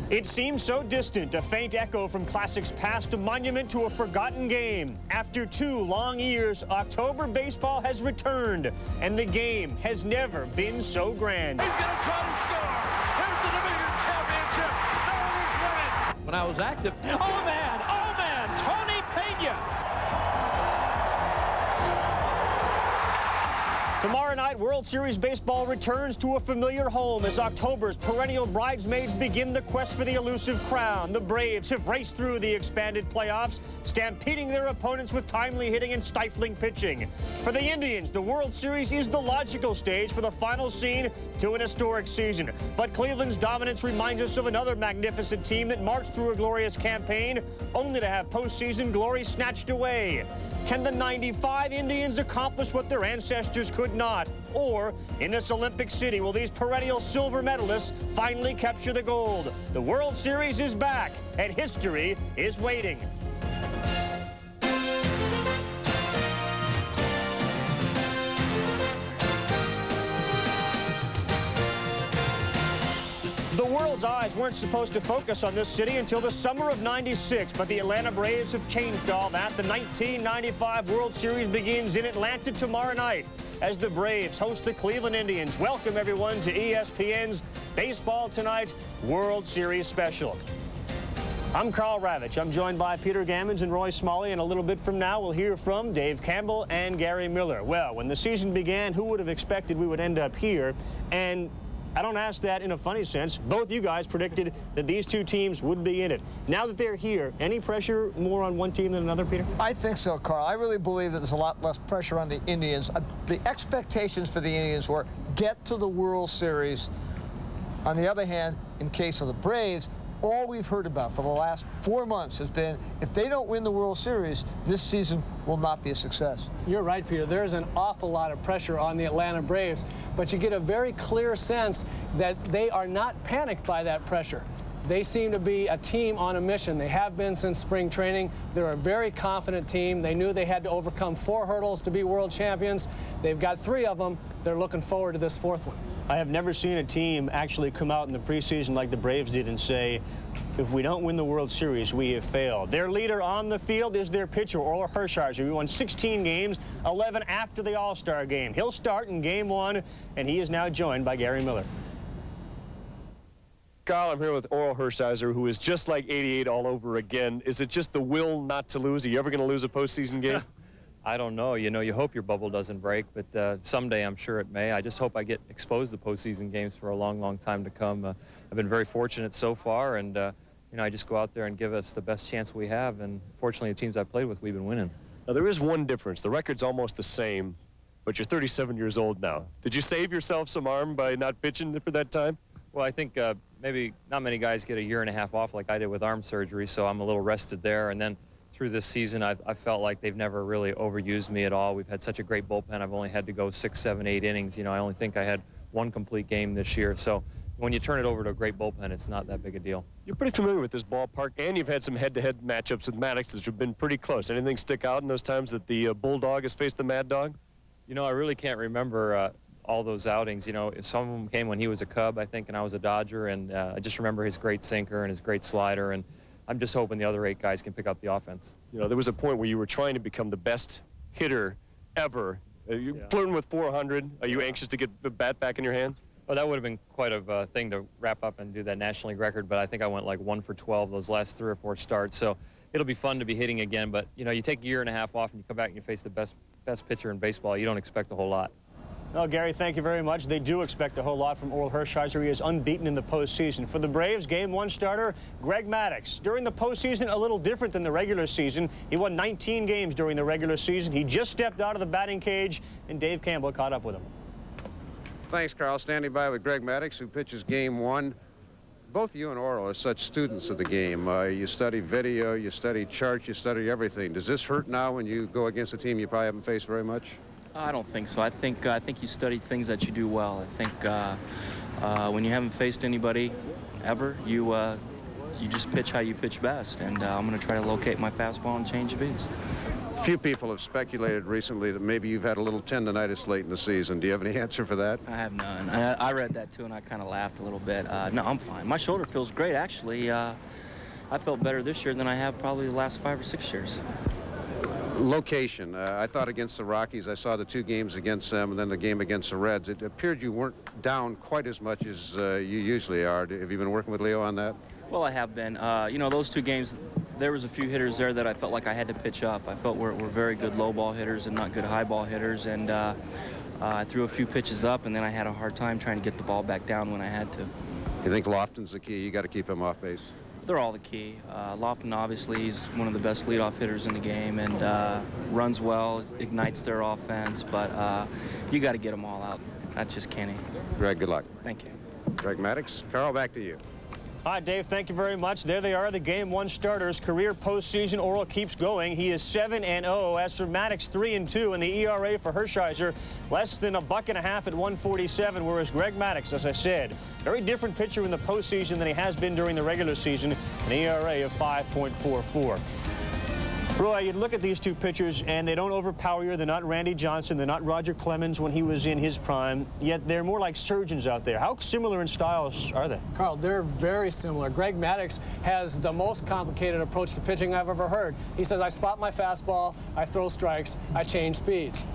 It seems so distant, a faint echo from classics past, a monument to a forgotten game. After 2 long years, October baseball has returned, and the game has never been so grand. He's going to try to score. Here's the division championship. No others win it. When I was active, oh man, Tony Pena. Tomorrow night, World Series baseball returns to a familiar home as October's perennial bridesmaids begin the quest for the elusive crown. The Braves have raced through the expanded playoffs, stampeding their opponents with timely hitting and stifling pitching. For the Indians, the World Series is the logical stage for the final scene to an historic season. But Cleveland's dominance reminds us of another magnificent team that marched through a glorious campaign, only to have postseason glory snatched away. Can the 95 Indians accomplish what their ancestors could not? Or, in this Olympic city, will these perennial silver medalists finally capture the gold? The World Series is back, and history is waiting. The world's eyes weren't supposed to focus on this city until the summer of '96, but the Atlanta Braves have changed all that. The 1995 World Series begins in Atlanta tomorrow night as the Braves host the Cleveland Indians. Welcome, everyone, to ESPN's Baseball Tonight World Series Special. I'm Ravech. I'm joined by Peter Gammons and Roy Smalley, and a little bit from now we'll hear from Dave Campbell and Gary Miller. Well, when the season began, who would have expected we would end up here? And I don't ask that in a funny sense. Both you guys predicted that these two teams would be in it. Now that they're here, any pressure more on one team than another, Peter? I think so, Carl. I really believe that there's a lot less pressure on the Indians. The expectations for the Indians were get to the World Series. On the other hand, in case of the Braves, all we've heard about for the last 4 months has been if they don't win the World Series, this season will not be a success. You're right, Peter. There's an awful lot of pressure on the Atlanta Braves, but you get a very clear sense that they are not panicked by that pressure. They seem to be a team on a mission. They have been since spring training. They're a very confident team. They knew they had to overcome 4 hurdles to be world champions. They've got 3 of them. They're looking forward to this 4th one. I have never seen a team actually come out in the preseason like the Braves did and say, if we don't win the World Series, we have failed. Their leader on the field is their pitcher, Orel Hershiser. He won 16 games, 11 after the All-Star game. He'll start in Game 1, and he is now joined by Gary Miller. Carl, I'm here with Orel Hershiser, who is just like '88 all over again. Is it just the will not to lose? Are you ever going to lose a postseason game? I don't know. You know, you hope your bubble doesn't break, but someday I'm sure it may. I just hope I get exposed to postseason games for a long, long time to come. I've been very fortunate so far, and you know, I just go out there and give us the best chance we have, and fortunately the teams I've played with, we've been winning. Now, there is one difference. The record's almost the same, but you're 37 years old now. Did you save yourself some arm by not pitching for that time? Well, I think maybe not many guys get a 1.5 years off like I did with arm surgery, so I'm a little rested there. And then through this season, I felt like they've never really overused me at all. We've had such a great bullpen. I've only had to go 6, 7, 8 innings. You know, I only think I had 1 complete game this year. So when you turn it over to a great bullpen, it's not that big a deal. You're pretty familiar with this ballpark, and you've had some head-to-head matchups with Maddux that have been pretty close. Anything stick out in those times that the Bulldog has faced the Mad Dog? You know, I really can't remember all those outings. You know, some of them came when he was a Cub, I think, and I was a Dodger, and I just remember his great sinker and his great slider, and I'm just hoping the other 8 guys can pick up the offense. You know, there was a point where you were trying to become the best hitter ever. You're flirting with 400. Are you anxious to get the bat back in your hands? Well, that would have been quite a thing to wrap up and do that National League record, but I think I went like 1 for 12 those last 3 or 4 starts. So it'll be fun to be hitting again, but, you know, you take a 1.5 years off and you come back and you face the best pitcher in baseball. You don't expect a whole lot. Well, Gary, thank you very much. They do expect a whole lot from Orel Hershiser. He is unbeaten in the postseason. For the Braves, Game 1 starter, Greg Maddux. During the postseason, a little different than the regular season. He won 19 games during the regular season. He just stepped out of the batting cage, and Dave Campbell caught up with him. Thanks, Carl. Standing by with Greg Maddux, who pitches Game 1. Both you and Orel are such students of the game. You study video, you study charts, you study everything. Does this hurt now when you go against a team you probably haven't faced very much? I don't think so. I think you study things that you do well. I think when you haven't faced anybody ever, you just pitch how you pitch best. And I'm going to try to locate my fastball and change speeds. A few people have speculated recently that maybe you've had a little tendonitis late in the season. Do you have any answer for that? I have none. I read that too, and I kind of laughed a little bit. No, I'm fine. My shoulder feels great, actually. I felt better this year than I have probably the last 5 or 6 years. Location. I thought against the Rockies, I saw the 2 games against them and then the game against the Reds. It appeared you weren't down quite as much as you usually are. Have you been working with Leo on that? Well, I have been. You know, those 2 games, there was a few hitters there that I felt like I had to pitch up. I felt we're very good low ball hitters and not good high ball hitters, and I threw a few pitches up, and then I had a hard time trying to get the ball back down when I had to. You think Lofton's the key? You got to keep him off base. They're all the key. Lofton, obviously, he's one of the best leadoff hitters in the game and runs well, ignites their offense, but you got to get them all out. That's just Kenny. Greg, good luck. Thank you. Greg Maddux. Carl, back to you. Hi, Dave. Thank you very much. There they are, the Game 1 starters. Career postseason, Orel keeps going. He is 7-0. As for Maddux, 3-2, and the ERA for Hershiser less than $1.50 at 147. Whereas Greg Maddux, as I said, very different pitcher in the postseason than he has been during the regular season. An ERA of 5.44. Roy, you look at these 2 pitchers, and they don't overpower you. They're not Randy Johnson. They're not Roger Clemens when he was in his prime. Yet they're more like surgeons out there. How similar in styles are they? Carl, they're very similar. Greg Maddux has the most complicated approach to pitching I've ever heard. He says, I spot my fastball, I throw strikes, I change speeds.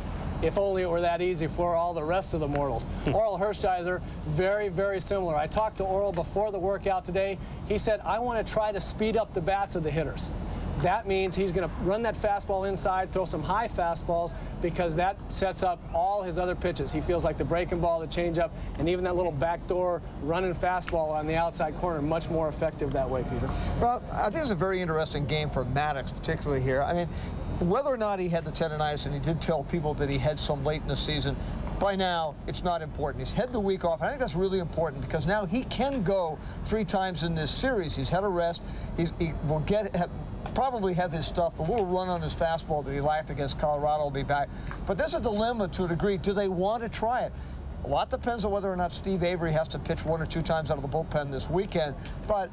If only it were that easy for all the rest of the mortals. Orel Hershiser, very, very similar. I talked to Orel before the workout today. He said, I want to try to speed up the bats of the hitters. That means he's going to run that fastball inside, throw some high fastballs, because that sets up all his other pitches. He feels like the breaking ball, the changeup, and even that little backdoor running fastball on the outside corner, much more effective that way, Peter. Well, I think it's a very interesting game for Maddux, particularly here. I mean, whether or not he had the tendonitis, and he did tell people that he had some late in the season, by now, it's not important. He's had the week off. I think that's really important because now he can go 3 times in this series. He's had a rest. He will probably have his stuff. The little run on his fastball that he lacked against Colorado will be back. But there's a dilemma to a degree. Do they want to try it? A lot depends on whether or not Steve Avery has to pitch 1 or 2 times out of the bullpen this weekend. But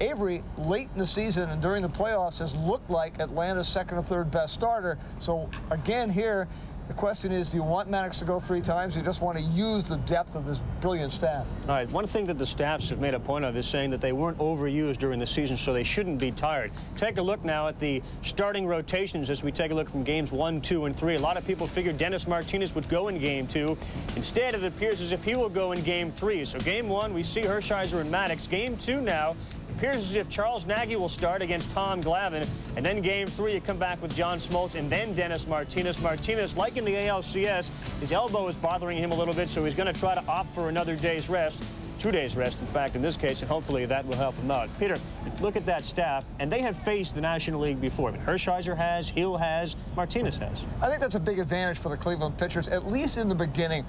Avery, late in the season and during the playoffs, has looked like Atlanta's 2nd or 3rd best starter. So again here, the question is, do you want Maddux to go 3 times? Or you just want to use the depth of this brilliant staff? All right, one thing that the staffs have made a point of is saying that they weren't overused during the season, so they shouldn't be tired. Take a look now at the starting rotations as we take a look from games 1, 2, and 3. A lot of people figured Dennis Martinez would go in game 2. Instead, it appears as if he will go in game 3. So game 1, we see Hershiser and Maddux. Game 2 now, appears as if Charles Nagy will start against Tom Glavine, and then game 3 you come back with John Smoltz and then Dennis Martinez. Martinez, like in the ALCS, his elbow is bothering him a little bit, so he's going to try to opt for another day's rest. 2 days rest, in fact, in this case, and hopefully that will help him out. Peter, look at that staff, and they have faced the National League before. I mean, Hershiser has, Hill has, Martinez has. I think that's a big advantage for the Cleveland pitchers, at least in the beginning,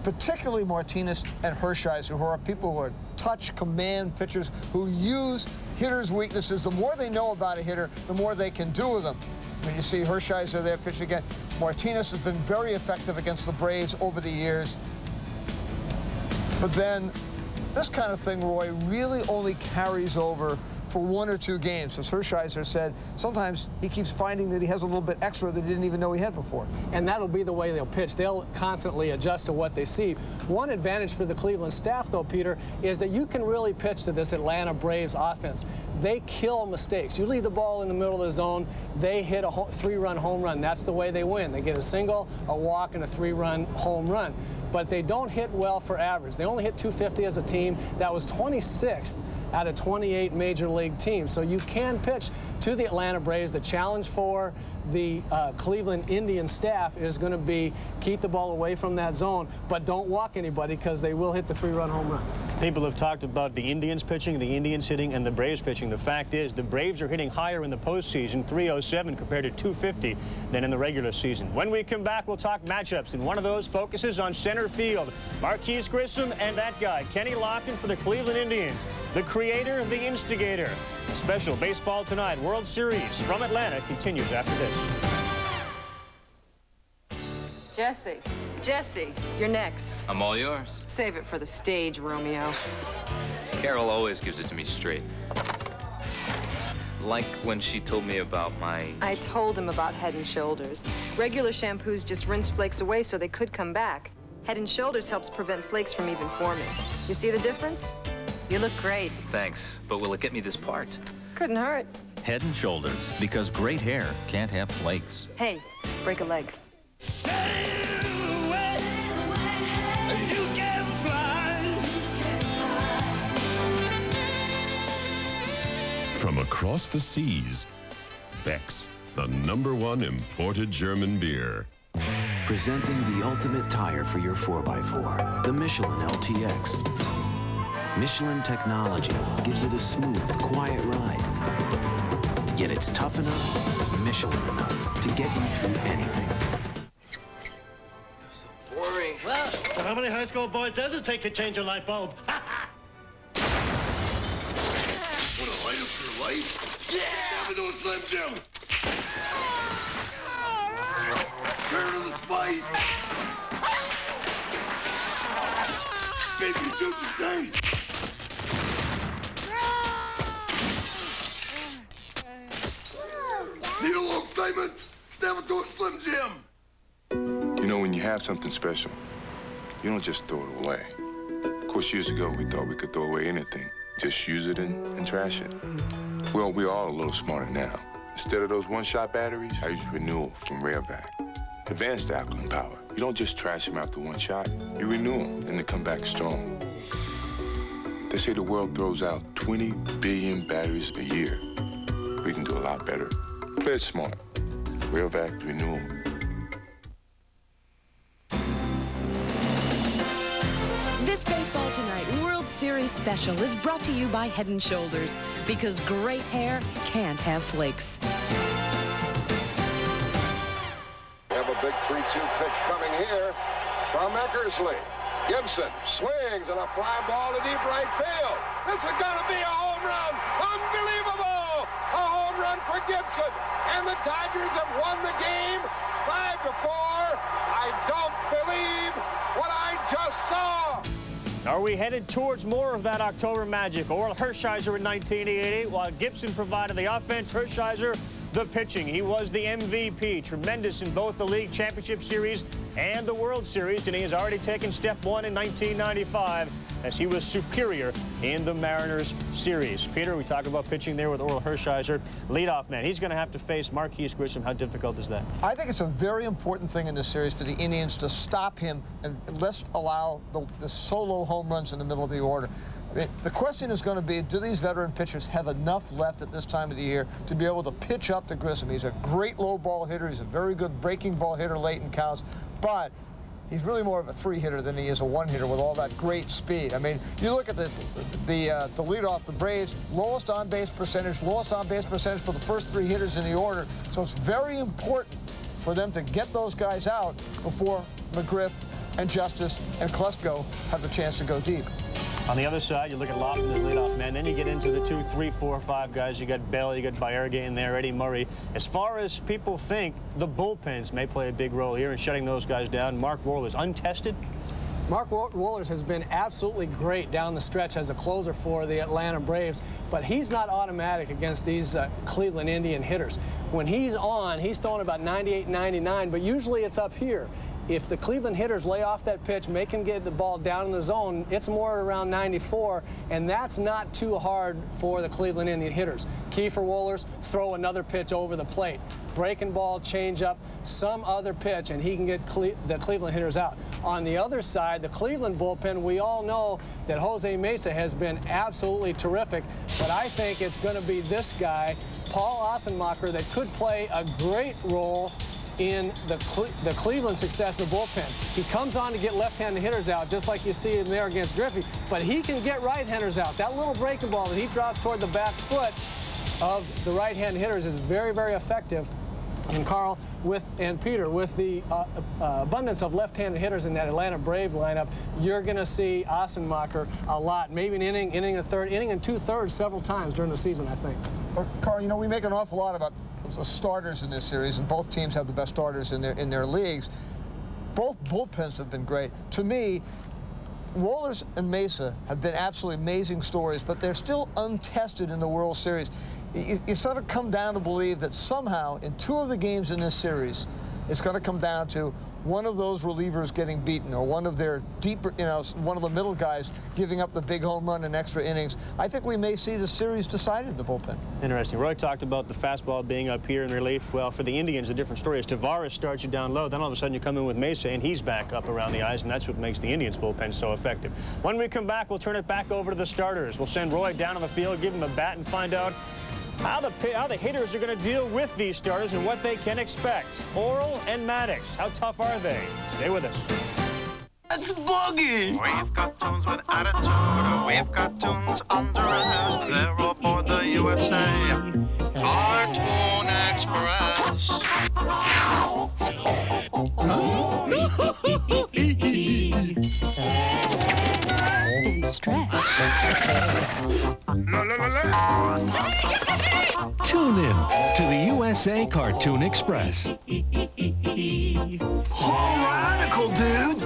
particularly Martinez and Hershiser, who are people who are touch, command pitchers who use hitters' weaknesses. The more they know about a hitter, the more they can do with them. When you see Hershiser there pitch again, Martinez has been very effective against the Braves over the years. But then this kind of thing, Roy, really only carries over for 1 or 2 games. As Hershiser said, sometimes he keeps finding that he has a little bit extra that he didn't even know he had before. And that'll be the way they'll pitch. They'll constantly adjust to what they see. One advantage for the Cleveland staff, though, Peter, is that you can really pitch to this Atlanta Braves offense. They kill mistakes. You leave the ball in the middle of the zone, they hit a 3-run home run. That's the way they win. They get a single, a walk, and a 3-run home run. But they don't hit well for average. They only hit 250 as a team. That was 26th out of 28 major league teams. So you can pitch to the Atlanta Braves. The challenge for the Cleveland Indians staff is going to be keep the ball away from that zone, but don't walk anybody because they will hit the 3-run home run. People have talked about the Indians pitching, the Indians hitting, and the Braves pitching. The fact is the Braves are hitting higher in the postseason, 307 compared to 250, than in the regular season. When we come back, we'll talk matchups, and one of those focuses on center field. Marquise Grissom and that guy, Kenny Lofton for the Cleveland Indians. The creator, the instigator. A special Baseball Tonight World Series from Atlanta continues after this. Jesse, you're next. I'm all yours. Save it for the stage, Romeo. Carol always gives it to me straight. Like when she told me about my... I told him about Head & Shoulders. Regular shampoos just rinse flakes away so they could come back. Head & Shoulders helps prevent flakes from even forming. You see the difference? You look great. Thanks, but will it get me this part? Couldn't hurt. Head & Shoulders, because great hair can't have flakes. Hey, break a leg. From across the seas, Beck's, the #1 imported German beer. Presenting the ultimate tire for your 4x4, the Michelin LTX. Michelin technology gives it a smooth, quiet ride. Yet it's tough enough, Michelin enough, to get you through anything. Boring. Well, so how many high school boys does it take to change a light bulb? Want to light up your life? Yeah! Have those Slim Jim! Turn to the spice! Baby, just the taste! Need a little excitement? Step into a Slim Jim! You know, when you have something special, you don't just throw it away. Of course, years ago, we thought we could throw away anything. Just use it and trash it. Well, we're all a little smarter now. Instead of those one-shot batteries, I use renewal from Ravech. Advanced alkaline power. You don't just trash them after one shot. You renew them, then they come back strong. They say the world throws out 20 billion batteries a year. We can do a lot better. Play it smart. Ravech Renewal. This Baseball Tonight World Series special is brought to you by Head & Shoulders, because great hair can't have flakes. We have a big 3-2 pitch coming here from Eckersley. Gibson swings and a fly ball to deep right field. This is going to be a home run. Unbelievable! A home run for Gibson. And the Tigers have won the game 5-4. I don't believe what I just saw. Are we headed towards more of that October magic? Orel Hershiser in 1988, while Gibson provided the offense, Hershiser the pitching. He was the MVP, tremendous in both the League Championship Series and the World Series, and he has already taken step one in 1995 as he was superior in the Mariners series. Peter, we talk about pitching there with Orel Hershiser, leadoff man. He's going to have to face Marquise Grissom. How difficult is that? I think it's a very important thing in this series for the Indians to stop him and let's allow the solo home runs in the middle of the order. The question is going to be, do these veteran pitchers have enough left at this time of the year to be able to pitch up to Grissom? He's a great low ball hitter. He's a very good breaking ball hitter late in counts, but he's really more of a three-hitter than he is a one-hitter with all that great speed. I mean, you look at the leadoff, the Braves, lowest on-base percentage for the first three hitters in the order. So it's very important for them to get those guys out before McGriff and Justice and Klesko have the chance to go deep. On the other side, you look at Lofton as leadoff man. Then you get into the 2, 3, 4, 5 guys. You got Bell, you got Baerga in there, Eddie Murray. As far as people think, the bullpens may play a big role here in shutting those guys down. Mark Wohlers, untested. Mark Wohlers has been absolutely great down the stretch as a closer for the Atlanta Braves, but he's not automatic against these Cleveland Indian hitters. When he's on, he's throwing about 98, 99, but usually it's up here. If the Cleveland hitters lay off that pitch, make him get the ball down in the zone, it's more around 94, and that's not too hard for the Cleveland Indian hitters. Key for Wohlers, throw another pitch over the plate. Breaking ball, change up, some other pitch, and he can get the Cleveland hitters out. On the other side, the Cleveland bullpen, we all know that Jose Mesa has been absolutely terrific, but I think it's going to be this guy, Paul Ossenmacher, that could play a great role in the Cleveland success in the bullpen. He comes on to get left-handed hitters out, just like you see him there against Griffey, but he can get right-handers out. That little breaking ball that he drops toward the back foot of the right-hand hitters is very, very effective. And Carl and Peter, with the abundance of left-handed hitters in that Atlanta Brave lineup, you're going to see Ossenmacher a lot. Maybe an inning and 2/3 several times during the season, I think. Carl, you know, we make an awful lot about the starters in this series, and both teams have the best starters in their leagues. Both bullpens have been great. To me, Wohlers and Mesa have been absolutely amazing stories, but they're still untested in the World Series. You sort of come down to believe that somehow in 2 of the games in this series, it's going to come down to one of those relievers getting beaten, or one of their deeper, one of the middle guys giving up the big home run in extra innings. I think we may see the series decided in the bullpen. Interesting. Roy talked about the fastball being up here in relief. Well, for the Indians, a different story is Tavares starts you down low. Then all of a sudden you come in with Mesa, and he's back up around the eyes, and that's what makes the Indians bullpen so effective. When we come back, we'll turn it back over to the starters. We'll send Roy down on the field, give him a bat, and find out how the hitters are going to deal with these starters and what they can expect. Orel and Maddux, how tough are they? Stay with us. It's Boogie! We've got tunes with attitude. We've got tunes under us. They're aboard the USA. Cartoon Express. And stretch. Tune in to the USA Cartoon Express. Whole radical, dude!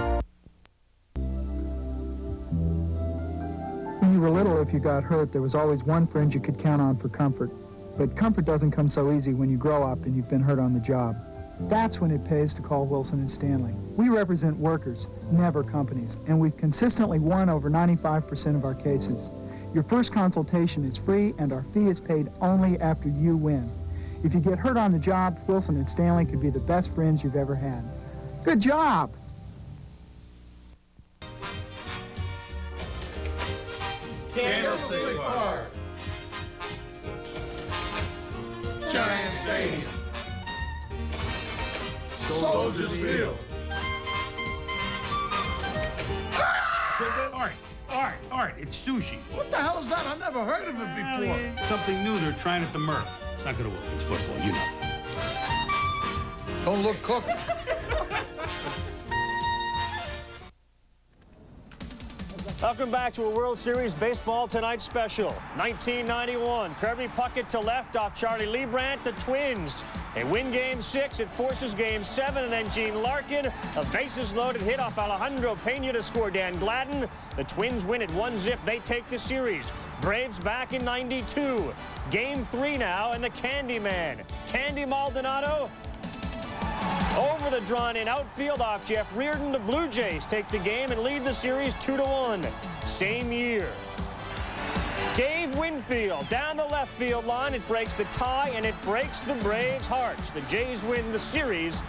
When you were little, if you got hurt, there was always one friend you could count on for comfort. But comfort doesn't come so easy when you grow up and you've been hurt on the job. That's when it pays to call Wilson & Stanley. We represent workers, never companies, and we've consistently won over 95% of our cases. Your first consultation is free, and our fee is paid only after you win. If you get hurt on the job, Wilson & Stanley could be the best friends you've ever had. Good job! Candlestick Park. Giant Stadium. Soldiers Field. Art, it's sushi. What the hell is that? I've never heard of it before. Something new they're trying at the Murph. It's not gonna work. It's football, you know. Don't look cooked. Welcome back to a World Series Baseball Tonight special. 1991, Kirby Puckett to left off Charlie Liebrandt, the Twins. They win Game 6, it forces Game 7, and then Gene Larkin, a bases-loaded hit off Alejandro Pena to score Dan Gladden. The Twins win it 1-0, they take the series. Braves back in 92. Game 3 now, and the Candyman, Candy Maldonado, over the drawn-in outfield off Jeff Reardon. The Blue Jays take the game and lead the series 2-1. Same year. Dave Winfield down the left field line. It breaks the tie, and it breaks the Braves' hearts. The Jays win the series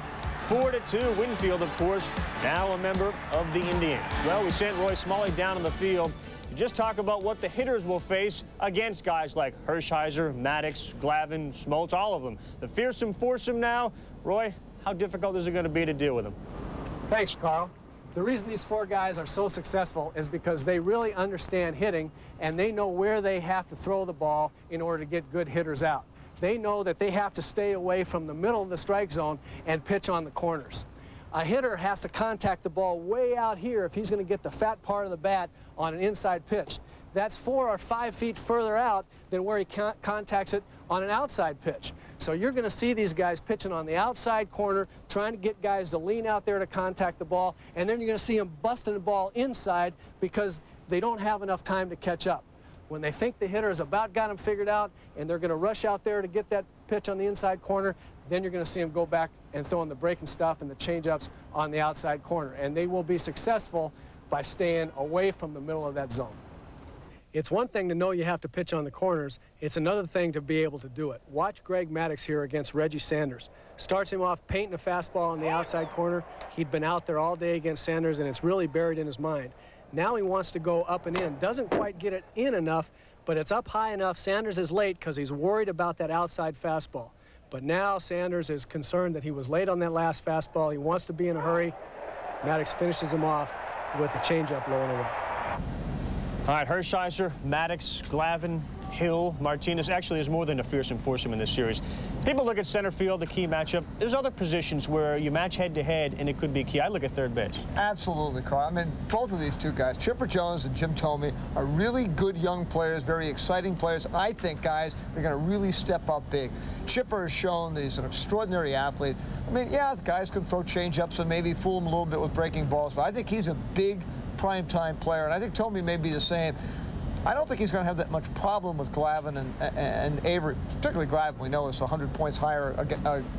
4-2. Winfield, of course, now a member of the Indians. Well, we sent Roy Smalley down on the field to just talk about what the hitters will face against guys like Hershiser, Maddux, Glavine, Smoltz, all of them. The fearsome foursome now. Roy, how difficult is it going to be to deal with them? Thanks, Carl. The reason these 4 guys are so successful is because they really understand hitting, and they know where they have to throw the ball in order to get good hitters out. They know that they have to stay away from the middle of the strike zone and pitch on the corners. A hitter has to contact the ball way out here if he's going to get the fat part of the bat on an inside pitch. That's 4 or 5 feet further out than where he contacts it on an outside pitch. So you're going to see these guys pitching on the outside corner, trying to get guys to lean out there to contact the ball, and then you're going to see them busting the ball inside because they don't have enough time to catch up. When they think the hitter has about got them figured out and they're going to rush out there to get that pitch on the inside corner, then you're going to see them go back and throw in the breaking stuff and the changeups on the outside corner. And they will be successful by staying away from the middle of that zone. It's one thing to know you have to pitch on the corners. It's another thing to be able to do it. Watch Greg Maddux here against Reggie Sanders. Starts him off painting a fastball on the outside corner. He'd been out there all day against Sanders, and it's really buried in his mind. Now he wants to go up and in. Doesn't quite get it in enough, but it's up high enough. Sanders is late because he's worried about that outside fastball. But now Sanders is concerned that he was late on that last fastball. He wants to be in a hurry. Maddux finishes him off with a changeup low and away. All right, Hershiser, Maddux, Glavine, Hill, Martinez. Actually, there's more than a fearsome foursome in this series. People look at center field, the key matchup. There's other positions where you match head-to-head, and it could be key. I look at third base. Absolutely, Carl. I mean, both of these two guys, Chipper Jones and Jim Thome, are really good young players, very exciting players. I think, guys, they're going to really step up big. Chipper has shown that he's an extraordinary athlete. I mean, yeah, the guys can throw change-ups and maybe fool him a little bit with breaking balls, but I think he's a big prime-time player, and I think Thome may be the same. I don't think he's going to have that much problem with Glavine and Avery, particularly Glavine. We know is 100 points higher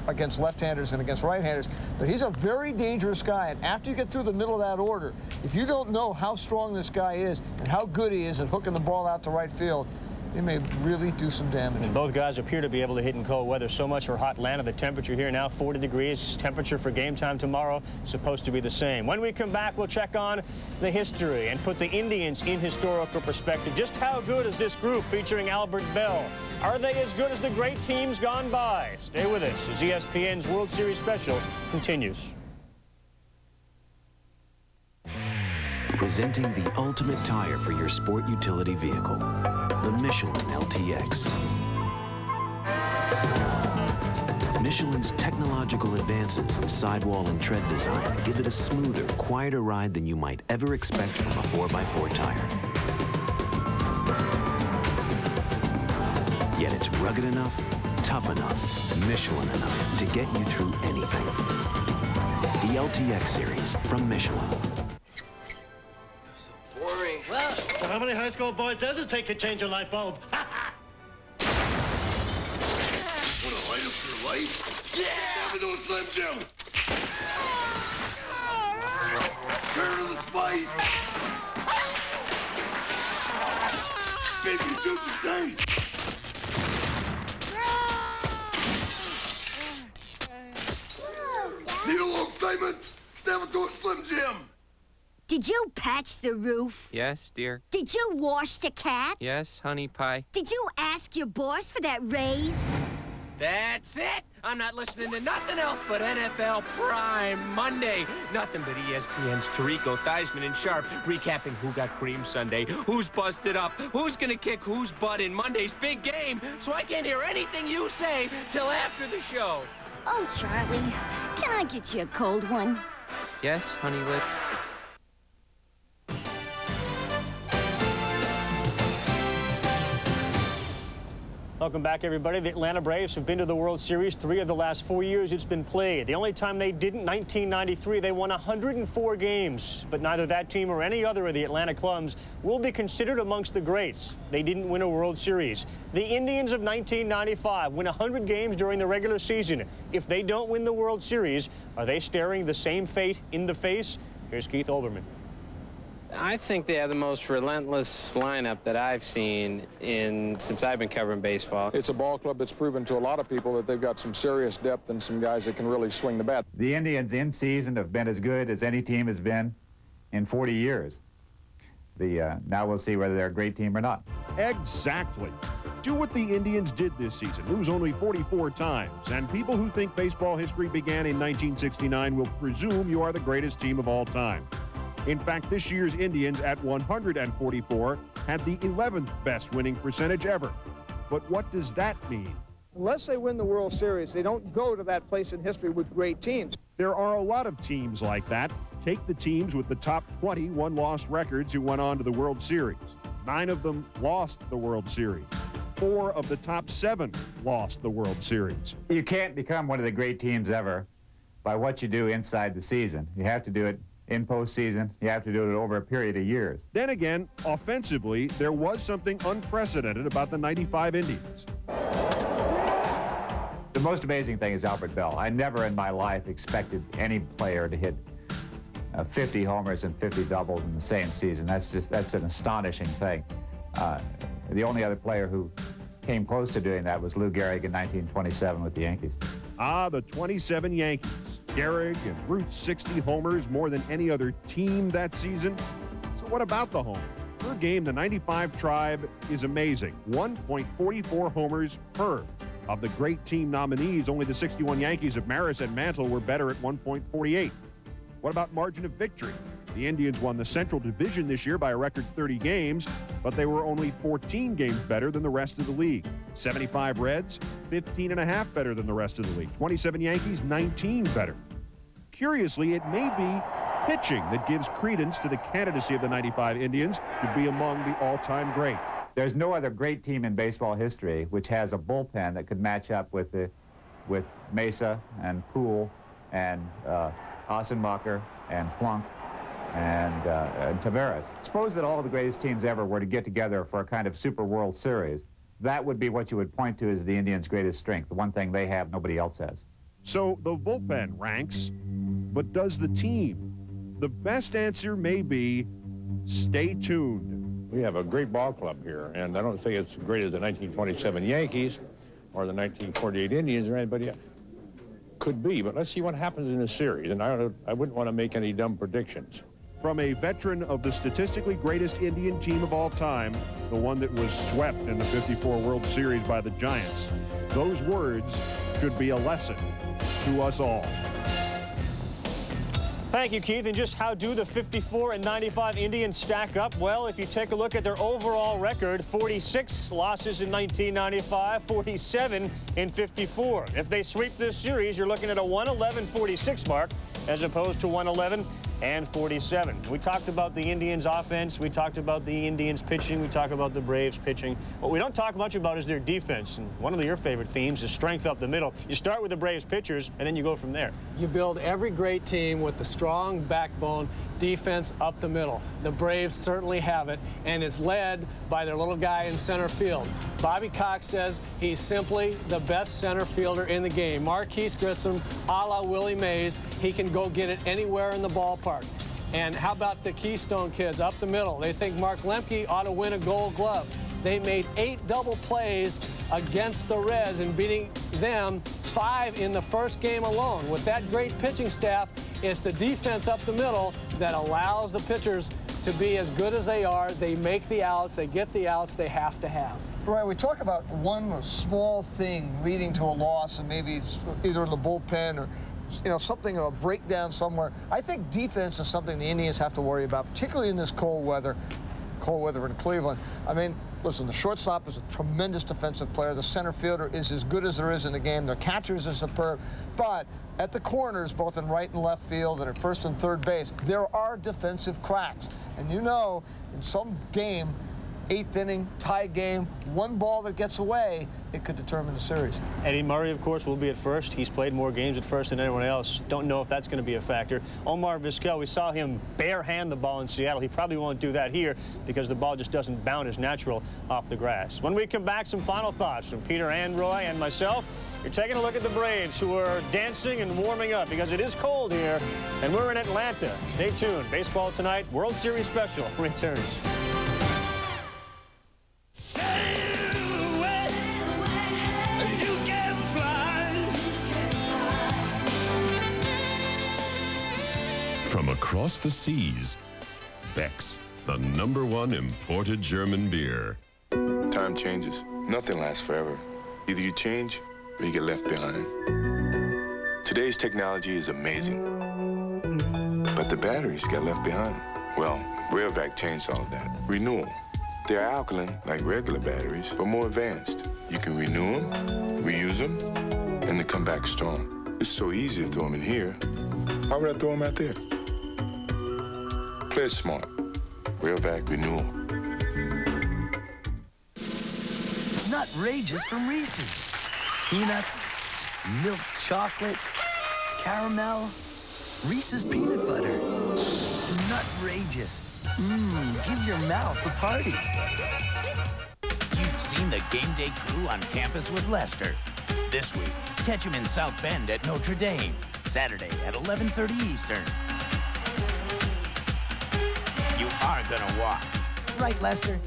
against left-handers and against right-handers. But he's a very dangerous guy, and after you get through the middle of that order, if you don't know how strong this guy is and how good he is at hooking the ball out to right field, he may really do some damage. And both guys appear to be able to hit in cold weather. So much for hot Atlanta. The temperature here now, 40 degrees. Temperature for game time tomorrow supposed to be the same. When we come back, we'll check on the history and put the Indians in historical perspective. Just how good is this group featuring Albert Bell? Are they as good as the great teams gone by? Stay with us as ESPN's World Series Special continues. Presenting the ultimate tire for your sport utility vehicle, the Michelin LTX. Michelin's technological advances in sidewall and tread design give it a smoother, quieter ride than you might ever expect from a 4x4 tire. Yet it's rugged enough, tough enough, and Michelin enough to get you through anything. The LTX series from Michelin. Boring. Well, so how many high school boys does it take to change a light bulb? Want to light up your life? Yeah! Have those Slim Jim! Turn to the spice! Baby, do the taste! Need a little excitement? Step into a Slim Jim! Did you patch the roof? Yes, dear. Did you wash the cat? Yes, honey pie. Did you ask your boss for that raise? That's it! I'm not listening to nothing else but NFL Prime Monday. Nothing but ESPN's Tirico, Theismann, and Sharp recapping who got cream Sunday, who's busted up, who's gonna kick whose butt in Monday's big game. So I can't hear anything you say till after the show. Oh, Charlie, can I get you a cold one? Yes, honey lips. Welcome back, everybody. The Atlanta Braves have been to the World Series 3 of the last 4 years it's been played. The only time they didn't, 1993, they won 104 games. But neither that team or any other of the Atlanta clubs will be considered amongst the greats. They didn't win a World Series. The Indians of 1995 win 100 games during the regular season. If they don't win the World Series, are they staring the same fate in the face? Here's Keith Olbermann. I think they have the most relentless lineup that I've seen since I've been covering baseball. It's a ball club that's proven to a lot of people that they've got some serious depth and some guys that can really swing the bat. The Indians in season have been as good as any team has been in 40 years. Now we'll see whether they're a great team or not. Exactly. Do what the Indians did this season, lose only 44 times, and people who think baseball history began in 1969 will presume you are the greatest team of all time. In fact, this year's Indians at 144 had the 11th best winning percentage ever. But what does that mean? Unless they win the World Series, they don't go to that place in history with great teams. There are a lot of teams like that. Take the teams with the top 20 one-loss records who went on to the World Series. 9 of them lost the World Series. 4 of the top 7 lost the World Series. You can't become one of the great teams ever by what you do inside the season. You have to do it in postseason. You have to do it over a period of years. Then again, offensively, there was something unprecedented about the 95 Indians. The most amazing thing is Albert Bell. I never in my life expected any player to hit 50 homers and 50 doubles in the same season. That's an astonishing thing. The only other player who came close to doing that was Lou Gehrig in 1927 with the Yankees. Ah, the 27 Yankees. Gehrig and Ruth's 60 homers, more than any other team that season. So what about the home? Per game, the 95 Tribe is amazing. 1.44 homers per. Of the great team nominees, only the 61 Yankees of Maris and Mantle were better at 1.48. What about margin of victory? The Indians won the Central Division this year by a record 30 games, but they were only 14 games better than the rest of the league. 75 Reds, 15.5 better than the rest of the league. 27 Yankees, 19 better. Curiously, it may be pitching that gives credence to the candidacy of the 95 Indians to be among the all-time great. There's no other great team in baseball history which has a bullpen that could match up with Mesa and Poole and Ossenbacher and Plunk and Taveras. Suppose that all the greatest teams ever were to get together for a kind of Super World Series. That would be what you would point to as the Indians' greatest strength, the one thing they have nobody else has. So the bullpen ranks, but does the team? The best answer may be stay tuned. We have a great ball club here, and I don't say it's great as the 1927 Yankees or the 1948 Indians or anybody else. Could be, but let's see what happens in the series, and I wouldn't want to make any dumb predictions. From a veteran of the statistically greatest Indian team of all time, the one that was swept in the '54 World Series by the Giants, those words should be a lesson to us all. Thank you, Keith. And just how do the 54 and 95 Indians stack up? Well, if you take a look at their overall record, 46 losses in 1995, 47 in 54. If they sweep this series, you're looking at a 111-46 mark as opposed to 111 and 47. We talked about the Indians' offense. We talked about the Indians' pitching. We talked about the Braves' pitching. What we don't talk much about is their defense. And one of your favorite themes is strength up the middle. You start with the Braves' pitchers, and then you go from there. You build every great team with a strong backbone, defense up the middle. The Braves certainly have it, and it's led by their little guy in center field. Bobby Cox says he's simply the best center fielder in the game. Marquise Grissom, a la Willie Mays, he can go get it anywhere in the ballpark. And how about the Keystone kids up the middle? They think Mark Lemke ought to win a Gold Glove. They made 8 double plays against the Reds and beating them 5 in the first game alone. With that great pitching staff, it's the defense up the middle that allows the pitchers to be as good as they are. They make the outs, they get the outs they have to have. Right, we talk about one small thing leading to a loss, and maybe it's either in the bullpen or something, a breakdown somewhere. I think defense is something the Indians have to worry about, particularly in this cold weather in Cleveland. I mean, listen, the shortstop is a tremendous defensive player. The center fielder is as good as there is in the game. Their catchers are superb. But at the corners, both in right and left field and at first and third base, there are defensive cracks. And in some game, 8th inning, tie game, one ball that gets away, it could determine the series. Eddie Murray, of course, will be at first. He's played more games at first than anyone else. Don't know if that's going to be a factor. Omar Vizquel, we saw him bare-hand the ball in Seattle. He probably won't do that here because the ball just doesn't bound as natural off the grass. When we come back, some final thoughts from Peter and Roy and myself. You're taking a look at the Braves, who are dancing and warming up because it is cold here, and we're in Atlanta. Stay tuned. Baseball Tonight World Series Special returns. From across the seas, Beck's, the #1 imported German beer. Time changes. Nothing lasts forever. Either you change or you get left behind. Today's technology is amazing, but the batteries got left behind. Well, Ravech changed all of that. Renewal. They're alkaline like regular batteries, but more advanced. You can renew them, reuse them, and they come back strong. It's so easy to throw them in here. Why would I throw them out there? Play it smart. Ravech Renewal. Nutrageous from Reese's. Peanuts, milk chocolate, caramel, Reese's peanut butter. Nutrageous. Give your mouth a party. You've seen the Game Day crew on campus with Lester. This week, catch him in South Bend at Notre Dame. Saturday at 11:30 Eastern. You are gonna watch. Right, Lester?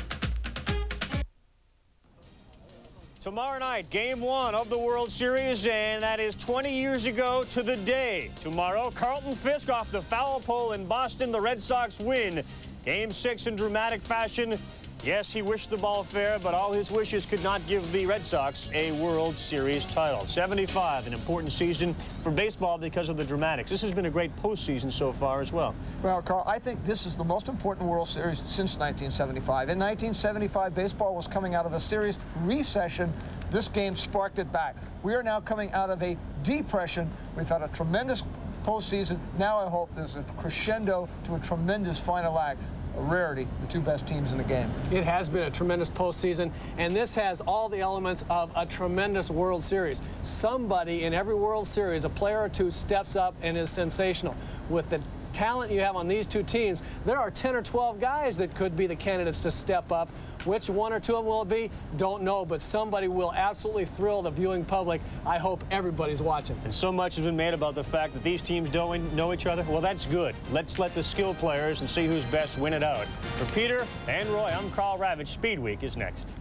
Tomorrow night, Game 1 of the World Series, and that is 20 years ago to the day. Tomorrow, Carlton Fisk off the foul pole in Boston. The Red Sox win Game 6 in dramatic fashion. Yes, he wished the ball fair, but all his wishes could not give the Red Sox a World Series title. 75, an important season for baseball because of the dramatics. This has been a great postseason so far as well. Well, Carl, I think this is the most important World Series since 1975. In 1975, baseball was coming out of a serious recession. This game sparked it back. We are now coming out of a depression. We've had a tremendous postseason. Now I hope there's a crescendo to a tremendous final act. A rarity, the two best teams in the game. It has been a tremendous postseason, and this has all the elements of a tremendous World Series. Somebody in every World Series, a player or two, steps up and is sensational. With the talent you have on these two teams, there are 10 or 12 guys that could be the candidates to step up. Which one or two of them will it be? Don't know, but somebody will absolutely thrill the viewing public. I hope everybody's watching. And so much has been made about the fact that these teams don't know each other. Well, that's good. Let's let the skilled players and see who's best win it out. For Peter and Roy, I'm Carl Ravech. Speed Week is next.